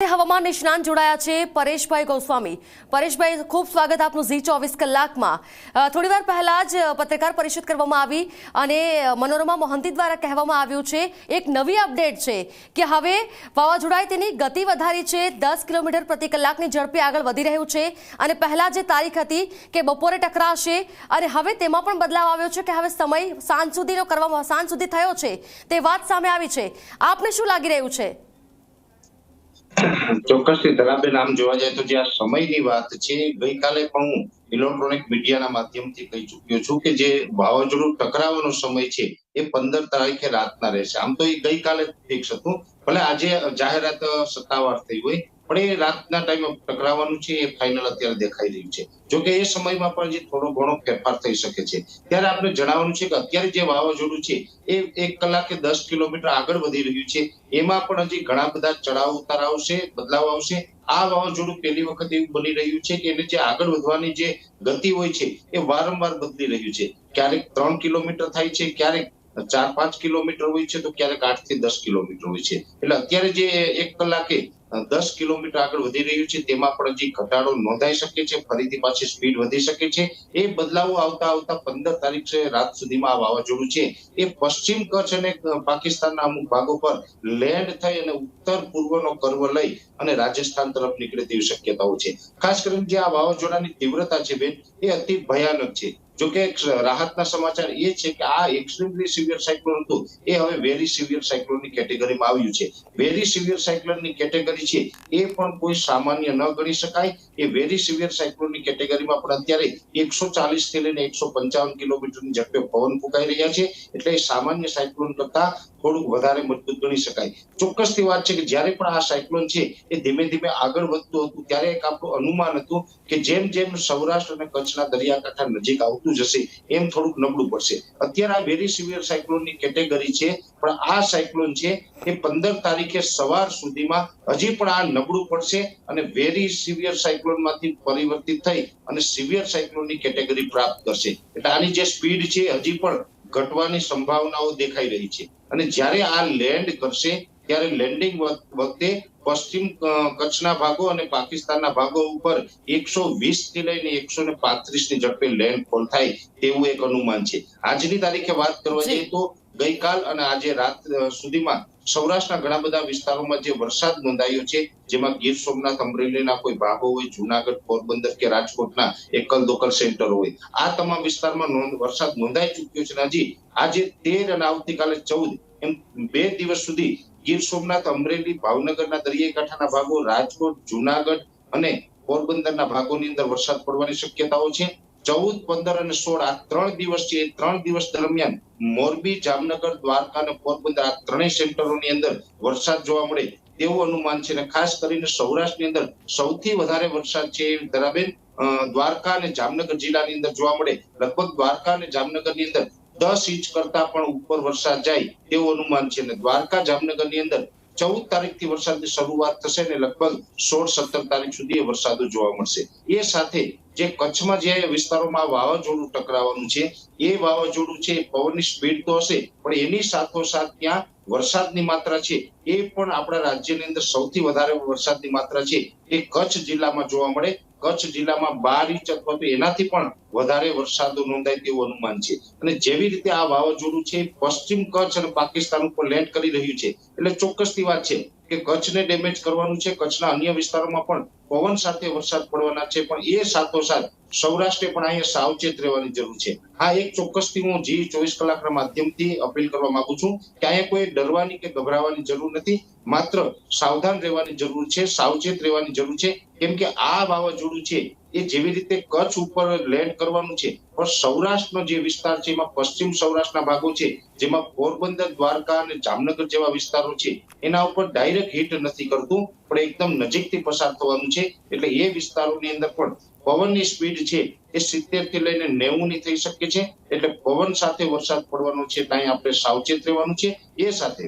હવામાન નિષ્ણાંત જોડાયા છે પરેશભાઈ ગોસ્વામી। પરેશભાઈ, ખૂબ સ્વાગત આપનું ઝી 24 કલાકમાં। થોડીવાર પહેલા જ પત્રકાર પરિષદ કરવામાં આવી અને મનોરમા મોહંતી દ્વારા કહેવામાં આવ્યું છે એક નવી અપડેટ છે કે હવે વાવાઝોડાએ તેની ગતિ વધારી છે, 10 કિલોમીટર પ્રતિ કલાકની ઝડપે આગળ વધી રહ્યું છે અને પહેલા જે તારીખ હતી કે બપોરે ટકરાશે અને હવે તેમાં પણ બદલાવ આવ્યો છે કે હવે સમય સાંજ સુધી થયો છે તે વાત સામે આવી છે। આપને શું લાગી રહ્યું છે? ચોક્કસથી ધરાબેન, આમ જોવા જાય તો જે આ સમયની વાત છે, ગઈકાલે પણ હું ઇલેક્ટ્રોનિક મીડિયાના માધ્યમથી કહી ચૂક્યો છું કે જે વાવાઝોડું ટકરાવાનો સમય છે એ 15 તારીખે રાતના રહેશે। આમ તો એ ગઈકાલે ફિક્સ હતું, ભલે આજે જાહેરાત સત્તાવાર થઈ હોય, પણ એ રાતના ટાઈમે ટકરાવાનું છે એ ફાઇનલ અત્યારે દેખાઈ રહ્યું છે। જોકે એ સમયમાં પણ જે થોડો ઘણો ફેરફાર થઈ શકે છે। ત્યારે આપણે જણાવવાનું છે કે અત્યારે જે વાવાઝોડું છે એ 1 કલાકે 10 કિલોમીટર આગળ વધી રહ્યું છે। એમાં પણ હજી ઘણા બધા ચડાવ ઉતાર આવશે, બદલાવ આવશે। આ વાવાઝોડું પહેલી વખત એવું બની રહ્યું છે કે એને જે આગળ વધવાની જે ગતિ હોય છે એ વારંવાર બદલી રહ્યું છે। ક્યારેક 3 કિલોમીટર થાય છે, ક્યારેક 4-5 કિલોમીટર હોય છે, તો ક્યારેક 8 થી 10 કિલોમીટર હોય છે। એટલે અત્યારે જે 1 કલાકે 10 કિલોમીટર આગળ વધી રહ્યું છે તેમાં પણ હજી ઘટાડો નોંધાઈ શકે છે, ફરીથી પાછી સ્પીડ વધી શકે છે। એ બદલાવો આવતા 15 તારીખ રાત સુધીમાં આ વાવાઝોડું છે એ પશ્ચિમ કચ્છ અને પાકિસ્તાનના અમુક ભાગો પર લેન્ડ થઈ અને ઉત્તર પૂર્વનો કર્વ લઈ અને રાજસ્થાન તરફ નીકળે તેવી શક્યતાઓ છે। ખાસ કરીને જે આ વાવાઝોડાની તીવ્રતા છે બેન, એ અતિ ભયાનક છે। જોકે રાહતના સમાચાર એ છે કે આ એક્સ્ટ્રીમલી સિવિયર સાયક્લોન હતું એ હવે વેરી સિવિયર સાયક્લોનની કેટેગરીમાં આવ્યું છે। વેરી સિવિયર સાયક્લોનની કેટેગરી છે એ પણ કોઈ સામાન્ય ન ગણી શકાય। એ વેરી સિવિયર સાયક્લોનની કેટેગરીમાં પણ અત્યારે 140 થી લઈને 155 કિલોમીટરની ઝડપે પવન ફૂંકાઈ રહ્યા છે, એટલે એ સામાન્ય સાયક્લોન કરતા થોડુંક વધારે મજબૂત ગણી શકાય। ચોક્કસથી વાત છે કે જ્યારે પણ આ સાયક્લોન છે એ ધીમે ધીમે આગળ વધતું હતું ત્યારે એક આપણું અનુમાન હતું કે જેમ જેમ સૌરાષ્ટ્ર અને કચ્છના દરિયાકાંઠા નજીક આવતું જશે એમ થોડુંક નબળું પડશે। અત્યારે આ વેરી સિવિયર સાયક્લોનની કેટેગરી છે, પણ આ સાયક્લોન છે એ 15 તારીખે સવાર સુધીમાં હજી પણ આ નબળું પડશે અને વેરી સિવિયર સાયક્લોનમાંથી પરિવર્તિત થઈ અને સિવિયર સાયક્લોનની કેટેગરી પ્રાપ્ત કરશે। એટલે આની જે સ્પીડ છે હજી પણ ઘટવાની સંભાવનાઓ દેખાઈ રહી છે। અને જ્યારે આ લેન્ડ કરશે ત્યારે લેન્ડિંગ વખતે પશ્ચિમ કચ્છના ભાગો અને પાકિસ્તાનના ભાગો ઉપર 120 થી લઈને 135 ની ઝડપે લેન્ડફોલ થાય તેવું એક અનુમાન છે। આજની તારીખે વાત કરવા જઈએ તો ગઈકાલ અને આજે રાત સુધીમાં સૌરાષ્ટ્રના ઘણા બધા વિસ્તારોમાં જે વરસાદ નોંધાયો છે, જેમાં ગીર સોમનાથ, અમરેલીના કોઈ ભાગો હોય, જુનાગઢ, પોરબંદર કે રાજકોટના એકલ દોકલ સેન્ટર હોય, આ તમામ વિસ્તારમાં વરસાદ નોંધાઈ ચૂક્યો છે। હજી આજે 13 અને આવતીકાલે 14 એમ 2 દિવસ સુધી ગીર સોમનાથ, અમરેલી, ભાવનગરના દરિયાઈ કાંઠાના ભાગો, રાજકોટ, જુનાગઢ અને પોરબંદરના ભાગોની અંદર વરસાદ પડવાની શક્યતાઓ છે। 14, 15 અને 16 આ 3 દિવસ છે, એ 3 દિવસ દરમિયાન મોરબી, જામનગર, દ્વારકા અને પોરબંદર આ ત્રણેય સેન્ટરોની અંદર વરસાદ જોવા મળે તેવું અનુમાન છે। અને ખાસ કરીને સૌરાષ્ટ્રની અંદર સૌથી વધારે વરસાદ છે ધરાબેન દ્વારકા અને જામનગર જિલ્લાની અંદર જોવા મળે। લગભગ દ્વારકા અને જામનગરની અંદર 10 ઇંચ કરતા પણ ઉપર વરસાદ જાય તેવું અનુમાન છે। અને દ્વારકા, જામનગરની અંદર 14 તારીખથી વરસાદની શરૂઆત થશે અને લગભગ 16-17 તારીખ સુધી એ વરસાદો જોવા મળશે। એ સાથે જે કચ્છમાં જે વિસ્તારોમાં વાવાઝોડું ટકરાવાનું છે એ વાવાઝોડું છે પવનની સ્પીડ તો હશે, પણ એની સાથોસાથ ત્યાં વરસાદની માત્રા છે એ પણ આપણા રાજ્યની અંદર સૌથી વધારે વરસાદની માત્રા છે એ કચ્છ જિલ્લામાં જોવા મળે। કચ્છ જિલ્લામાં 12 ઇંચ અથવા તો એનાથી પણ વધારે વરસાદો નોંધાય તેવું અનુમાન છે। અને જેવી રીતે આ વાવાઝોડું છે પશ્ચિમ કચ્છ અને પાકિસ્તાન ઉપર લેન્ડ કરી રહ્યું છે, એટલે ચોક્કસથી વાત છે કે કચ્છને ડેમેજ કરવાનું છે। કચ્છના અન્ય વિસ્તારોમાં પણ પવન સાથે વરસાદ પડવાના છે, પણ એ સાથોસાથ સૌરાષ્ટ્રે પણ અહીંયા સાવચેત રહેવાની જરૂર છે। હા, એક ચોક્કસથી હું જી 24 કલાકના માધ્યમથી અપીલ કરવા માંગુ છું કે અહીંયા કોઈ ડરવાની કે ગભરાવાની જરૂર નથી, માત્ર સાવધાન રહેવાની જરૂર છે, સાવચેત રહેવાની જરૂર છે। કેમ કે આ વાવાઝોડું છે એ જેવી રીતે કચ્છ ઉપર લેન્ડ કરવાનું છે, પણ સૌરાષ્ટ્રનો જે વિસ્તાર છે એમાં પશ્ચિમ સૌરાષ્ટ્રના ભાગો છે, જેમાં પોરબંદર, દ્વારકા અને જામનગર જેવા વિસ્તારો છે, એના ઉપર ડાયરેક્ટ હિટ નથી કરતું, પણ એકદમ નજીકથી પસાર થવાનું છે। એટલે એ વિસ્તારોની અંદર પણ પવનની સ્પીડ છે એ 70 થી લઈને 90 ની થઈ શકે છે। એટલે પવન સાથે વરસાદ પડવાનો છે, ત્યાં આપણે સાવચેત રહેવાનું છે। એ સાથે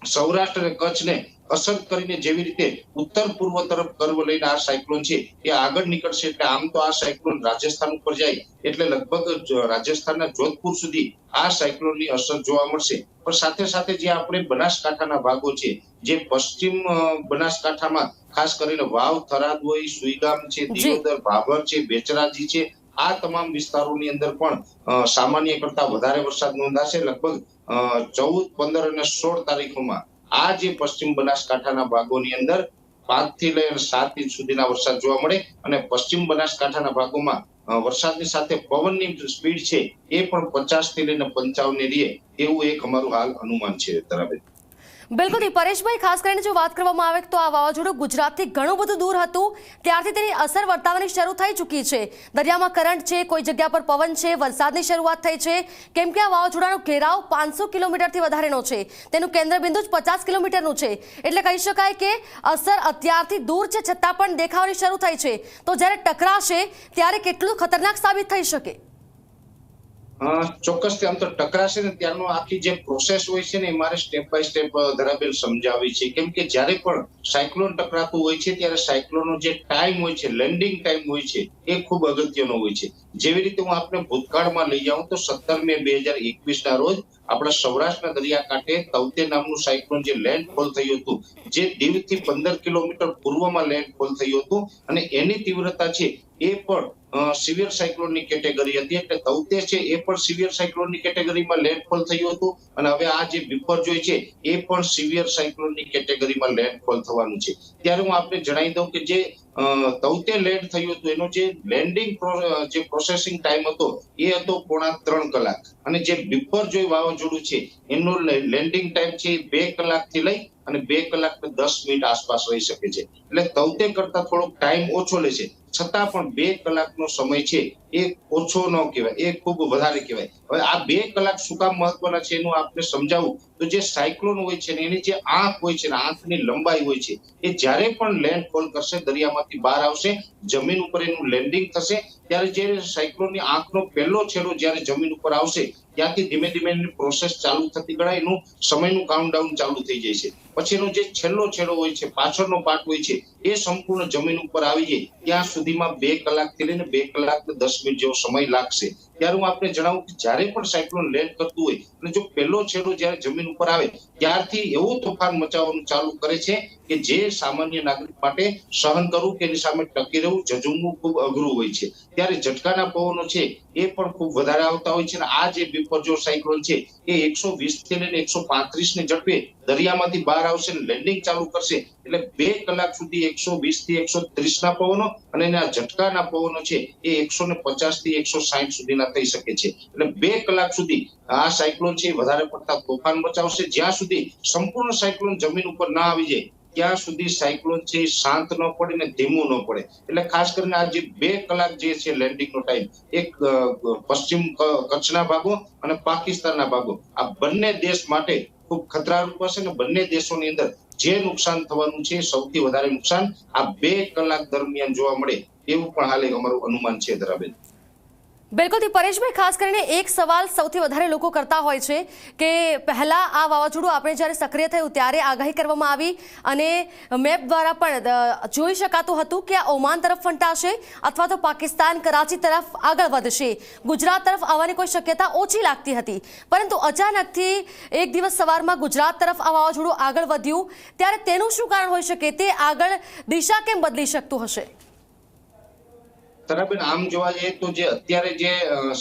સૌરાષ્ટ્ર અને કચ્છને અસર કરીને જેવી રીતે ઉત્તર પૂર્વ તરફ કર્વ લઈને આ સાયક્લોન છે એ આગળ નીકળશે, એટલે આમ તો આ સાયક્લોન રાજસ્થાન ઉપર જાય એટલે લગભગ રાજસ્થાનના જોધપુર સુધી આ સાયક્લોનની અસર જોવા મળશે. પણ સાથે સાથે જે આપણે બનાસકાંઠાના ભાગો છે, જે પશ્ચિમ બનાસકાંઠામાં ખાસ કરીને વાવ, થરાદ હોય, સુઈગામ છે, દિયોદર, ભાભર છે, બેચરાજી છે, આ તમામ વિસ્તારોની અંદર પણ સામાન્ય કરતા વધારે વરસાદ નોંધાશે. લગભગ 14, 15 અને 16 તારીખોમાં આ જે પશ્ચિમ બનાસકાંઠાના ભાગોની અંદર 5 થી લઈને 7 ઇંચ સુધીના વરસાદ જોવા મળે અને પશ્ચિમ બનાસકાંઠાના ભાગોમાં વરસાદની સાથે પવનની સ્પીડ છે એ પણ 50 થી લઈને 55 ની રહે એવું એક અમારું હાલ અનુમાન છે. તરાબેન, બિલકુલ પરેશભાઈ, ખાસ કરીને જો વાત કરવામાં આવે તો આ વાવાઝોડું ગુજરાતથી ઘણું બધું દૂર હતું, ત્યારથી તેની અસર વર્તાવાની શરૂ થઈ ચૂકી છે. દરિયામાં કરંટ છે, કોઈ જગ્યા પર પવન છે, વરસાદની શરૂઆત થઈ છે, કેમ કે આ વાવાઝોડાનો ઘેરાવ 500 કિલોમીટરથી વધારેનો છે, તેનું કેન્દ્રબિંદુ જ 50 કિલોમીટરનું છે. એટલે કહી શકાય કે અસર અત્યારથી દૂર છે છતાં પણ દેખાવાની શરૂ થઈ છે. તો જ્યારે ટકરાશે ત્યારે કેટલું ખતરનાક સાબિત થઈ શકે? ચોક્કસથી આમ તો ટકરાશે ને ત્યારનો આખી જે પ્રોસેસ હોય છે ને એ મારે સ્ટેપ બાય સ્ટેપ ધરાબેલ સમજાવી છે. કેમ કે જ્યારે પણ સાયક્લોન ટકરાતું હોય છે ત્યારે સાયક્લોનનો જે ટાઈમ હોય છે, લેન્ડિંગ ટાઈમ હોય છે, એ ખૂબ અગત્યનો હોય છે. જેવી રીતે હું આપને ભૂતકાળમાં લઈ જાઉં તો 17 મે 2021 ના રોજ આપણા સૌરાષ્ટ્રના દરિયાકાંઠે તૌતે નામનું સાયક્લોન જે લેન્ડફોલ થયું હતું, જે દીવથી 15 કિલોમીટર પૂર્વમાં લેન્ડફોલ થયું હતું અને એની તીવ્રતા છે એ પણ સિવિયર સાયક્લોનની કેટેગરી હતી. એટલે તૌતે છે એ પણ સિવિયર સાયક્લોનની કેટેગરીમાં લેન્ડફોલ થયું હતું અને હવે આ જે બિપરજોય છે એ પણ સિવિયર સાયક્લોનની કેટેગરીમાં લેન્ડફોલ થવાનું છે. ત્યારે હું આપને જણાવી દઉં કે જે તૌતે લેન્ડ થયું હતું એનો જે લેન્ડિંગ જે પ્રોસેસિંગ ટાઈમ હતો એ હતો 3.25 કલાક અને જે બિપરજોય વાવાઝોડું છે એનો લેન્ડિંગ ટાઈમ છે 2 કલાકથી લઈ અને 2 કલાક ને 10 મિનિટ આસપાસ રહી શકે છે. એટલે તૌતે કરતા થોડોક ટાઈમ ઓછો લે છે, છતાં પણ 2 કલાકનો સમય છે એ ઓછો ન કહેવાય, એ ખૂબ વધારે કહેવાય. હવે આ 2 કલાક શું કામ મહત્વના છે એનું આપણે સમજાવું તો જે સાયક્લોન હોય છે ને એની જે આંખ હોય છે ને આંખની લંબાઈ હોય છે એ જ્યારે પણ લેન્ડફોલ કરશે, દરિયામાંથી બહાર આવશે, જમીન ઉપર એનું લેન્ડિંગ થશે, ત્યારે જે સાયક્લોનની આંખનો પહેલો છેડો જ્યારે જમીન ઉપર આવશે ત્યાંથી ધીમે ધીમે એની પ્રોસેસ ચાલુ થતી ગણાય, એનું સમયનું કાઉન્ટડાઉન ચાલુ થઈ જાય છે. પછી એનો જે છેલ્લો છેડો હોય છે, પાછળનો પાર્ટ હોય છે, એ સંપૂર્ણ જમીન ઉપર આવી જાય ત્યાં સુધીમાં 2 કલાકથી લઈને 2 કલાક ને 10 મિનિટ જેવો સમય લાગશે. ત્યારે હું આપને જણાવું કે જ્યારે પણ સાયક્લોન લેન્ડ કરતું હોય અને જો પહેલો છેડો જ્યારે જમીન ઉપર આવે ત્યારથી એવું તોફાન મચાવવાનું ચાલુ કરે છે કે જે સામાન્ય નાગરિક માટે સહન કરવું કે એની સામે ટકી રહેવું, ઝઝૂમવું ખૂબ અઘરું હોય છે. ત્યારે ઝટકાના પવનો છે એ પણ ખૂબ વધારે આવતા હોય છે અને આ જે બિપરજોય સાયક્લોન છે એ 120 થી લઈને 135 ની ઝડપે દરિયામાંથી બહાર આવશે, લેન્ડિંગ ચાલુ કરશે. એટલે 2 કલાક સુધી 120 થી 130 ના પવનો અને એના ઝટકાના પવનો છે એ 150 થી 160 સુધીના થઈ શકે છે. એટલે 2 કલાક સુધી આ સાયક્લોન છે વધારે પડતા તોફાન મચાવશે. જ્યાં સુધી સંપૂર્ણ સાયક્લોન જમીન ઉપર ના આવી જાય ત્યાં સુધી સાયક્લોન છે શાંત ન પડે ને ધીમું ન પડે. એટલે ખાસ કરીને આ જે 2 કલાક જે છે લેન્ડિંગનો ટાઈમ, એક પશ્ચિમ કચ્છના ભાગો અને પાકિસ્તાનના ભાગો, આ બંને દેશ માટે ખૂબ ખતરારૂપ હશે ને બંને દેશોની અંદર જે નુકસાન થવાનું છે સૌથી વધારે નુકસાન આ 2 કલાક દરમિયાન જોવા મળે એવું પણ હાલ અમારું અનુમાન છે. ધરાબેન, બિલકુલ પરેશભાઈ, ખાસ કરીને એક સવાલ સૌથી વધારે લોકો કરતા હોય છે કે પહેલા આ વાવાઝોડું આપણે જ્યારે સક્રિય થયું ત્યારે આગાહી કરવામાં આવી અને મેપ દ્વારા પણ જોઈ શકાતું હતું કે આ ઓમાન તરફ ફંટાશે અથવા તો પાકિસ્તાન કરાચી તરફ આગળ વધશે, ગુજરાત તરફ આવવાની કોઈ શક્યતા ઓછી લાગતી હતી. પરંતુ અચાનકથી એક દિવસ સવારમાં ગુજરાત તરફ આ વાવાઝોડું આગળ વધ્યું, ત્યારે તેનું શું કારણ હોઈ શકે? તે આગળ દિશા કેમ બદલી શકતું હશે? તરાબેન, આમ જોવા જઈએ તો જે અત્યારે જે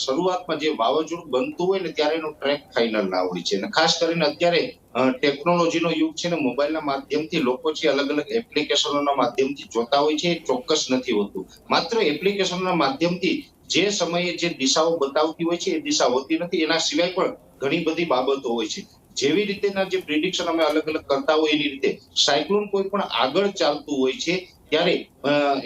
શરૂઆતમાં જે વાવાઝોડું બનતું હોય ને ત્યારે એનો ટ્રેક ફાઇનલ ના હોય છે અને ખાસ કરીને અત્યારે ટેકનોલોજીનો યુગ છે ને મોબાઈલના માધ્યમથી લોકો છે અલગ અલગ એપ્લિકેશનોના માધ્યમથી જોતા હોય છે, એ ચોક્કસ નથી હોતું. માત્ર એપ્લિકેશનના માધ્યમથી જે સમયે જે દિશાઓ બતાવતી હોય છે એ દિશા હોતી નથી. એના સિવાય પણ ઘણી બધી બાબતો હોય છે. જેવી રીતેના જે પ્રિડિક્શન અમે અલગ અલગ કરતા હોય એની રીતે સાયક્લોન કોઈ પણ આગળ ચાલતું હોય છે ત્યારે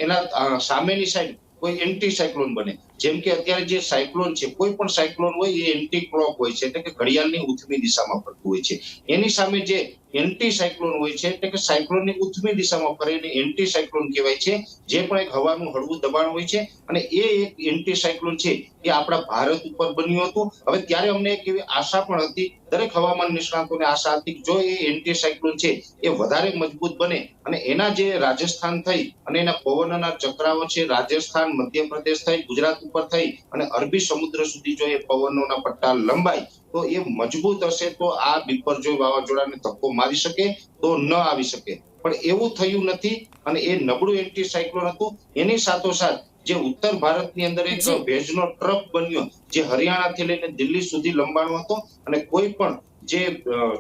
એના સામેની સાઈડ કોઈ એન્ટી સાયક્લોન બને, જેમ કે અત્યારે જે સાયક્લોન છે, કોઈ પણ સાયક્લોન હોય એ એન્ટી ક્લોક હોય છે, એટલે કે ઘડિયાળની ઉત્તમી દિશામાં ફરતું હોય છે. એની સામે જે એન્ટી સાયક્લોન હોય છે, એટલે કે સાયક્લોનની ઉત્તમી દિશામાં ફરે એને એન્ટી સાયક્લોન કહેવાય છે, જે પણ એક હવાનું હળવું દબાણ હોય છે. અને એ એક એન્ટી સાયક્લોન છે એ આપણા ભારત ઉપર બન્યું હતું. હવે ત્યારે અમને એક એવી આશા પણ હતી, દરેક હવામાન નિષ્ણાતોને આશા હતી કે જો એ એન્ટી સાયક્લોન છે એ વધારે મજબૂત બને અને એના જે રાજસ્થાન થઈ અને એના પવનના ચક્રાઓ છે, રાજસ્થાન, મધ્યપ્રદેશ થઈ, ગુજરાત ઉપર થઈ અને અરબી સમુદ્ર સુધી જો એ પવનોના પટ્ટા લંબાય તો એ મજબૂત હશે, તો આ બિપરજોય વાવાઝોડાને ધક્કો મારી શકે, તો ન આવી શકે. પણ એવું થયું નથી અને એ નબળું એન્ટી સાયક્લોન હતું. એની સાથોસાથ જે ઉત્તર ભારતની અંદર એક ભેજનો ટ્રફ બન્યો, જે હરિયાણાથી લઈને દિલ્હી સુધી લંબાણો હતો. અને કોઈ પણ જે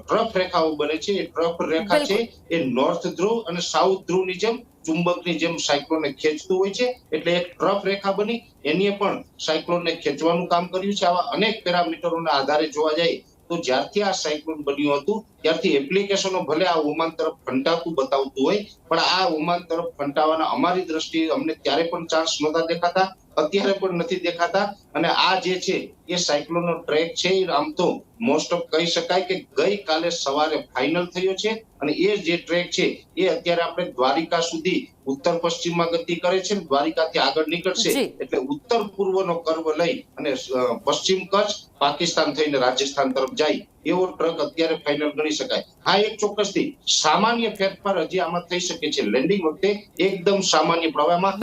ટ્રફ રેખાઓ બને છે, એ ટ્રફ રેખા છે એ નોર્થ ધ્રુવ અને સાઉથ ધ્રુવની જેમ ચુંબકની જેમ સાયક્લોનને ખેંચતું હોય છે. એટલે એક ટ્રફ રેખા બની, એની પણ સાયક્લોનને ખેંચવાનું કામ કર્યું છે. આવા અનેક પેરામીટરોના આધારે જોવા જાય તો જ્યારથી આ સાયક્લોન બન્યું હતું ત્યારથી એપ્લિકેશનો ભલે આ ઓમાન તરફ ફંટાતું બતાવતું હોય, પણ આ ઓમાન તરફ ફંટાવાના અમારી દ્રષ્ટિએ અમને ત્યારે પણ ચાન્સ નહોતા દેખાતા, અત્યારે પણ નથી દેખાતા. અને આ જે છે એ સાયક્લોનનો ટ્રેક છે એ આમ તો મોસ્ટ ઓફ કહી શકાય કે ગઈકાલે સવારે ફાઇનલ થયો છે. અને એ જે ટ્રેક છે એ અત્યારે આપણે દ્વારિકા સુધી ઉત્તર પશ્ચિમમાં ગતિ કરે છે, દ્વારિકાથી આગળ નીકળશે એટલે ઉત્તર પૂર્વનો કર્વ લઈ અને પશ્ચિમ કચ્છ, પાકિસ્તાન થઈને રાજસ્થાન તરફ જાય એવો ટ્રક અત્યારે ફાઇનલ ગણી શકાય. હા, એક ચોક્કસથી સામાન્ય ફેરફાર હજી આમાં થઈ શકે છે. લેન્ડિંગ વખતે એકદમ સામાન્ય પ્રવાહમાં